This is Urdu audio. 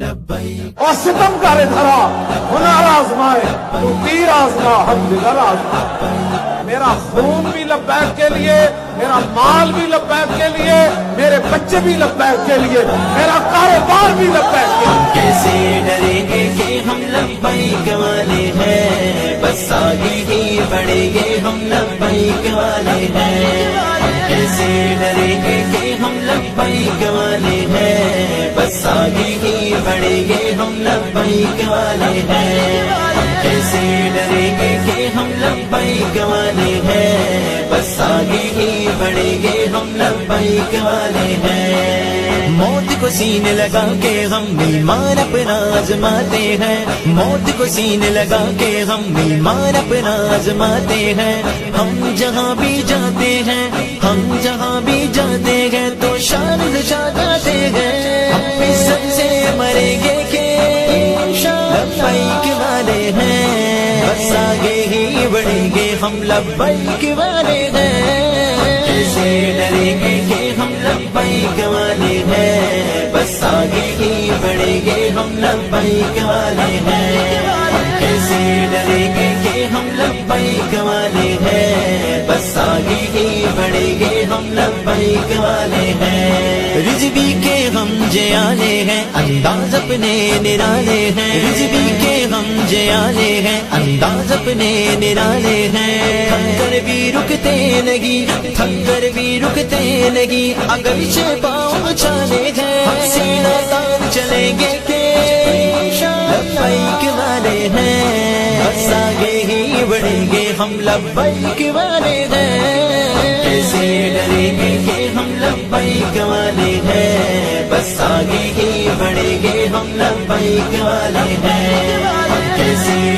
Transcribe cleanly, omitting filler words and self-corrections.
اور ستم کا دھرا ہنر آزمائے تو تیر آزما ہم جگر آزما. میرا خون بھی لبیک کے لیے، میرا مال بھی لبیک کے لیے، میرے بچے بھی لبیک کے لیے، میرا کاروبار بھی لبیک کے لیے. کیسے ڈریں گے کہ ہم لبیک والے ہیں، بس آگے ہی بڑھیں گے ہم لبیک والے ہیں. کیسے ڈریں گے کہ ہم لبیک والے ہیں، بس آگے ہی بڑھیں گے ہم لبیک والے ہیں. کیسے ڈریں گے کہ ہم لبیک والے ہیں، بس آگے ہی بڑھیں گے ہم لبیک والے ہیں. موت کو سینے لگا کے ہم ایمان اپنا آزماتے ہیں، موت کو سینے لگا کے ہم ایمان اپنا آزماتے ہیں. ہم جہاں بھی جاتے ہیں، ہم جہاں بھی جاتے ہیں تو شان جاتے ہیں. ہم عزت سے مریں گے کہ لبیک والے ہیں، بس آگے ہی بڑھیں گے ہم لبیک والے ہیں. کیسے ڈریں گے کہ ہم لبیک والے ہیں، بس آگے ہی بڑھیں گے ہم لبیک والے ہیں. کیسے ڈریں گے کہ ہم لبیک والے ہیں، بس آگے ہی بڑھیں گے ہم لبیک والے ہیں. رضوی کے ہم جیالے ہیں، انداز اپنے نرالے ہیں. رضوی کے ہم جیالے ہیں، انداز اپنے نرالے ہیں. تھک کر بھی رکتے لگی، تھک کر بھی رکتے لگی، اگرچہ پاؤں چالے ہیں. ہم سینہ تان چلیں گے کہ لبیک والے ہیں، بس آگے ہی بڑھیں گے ہم لبیک والے ہیں. کیسے ڈریں گے کہ ہم لبیک والے ہیں، بس آگے ہی بڑھیں گے ہم لبیک والے ہیں. کیسے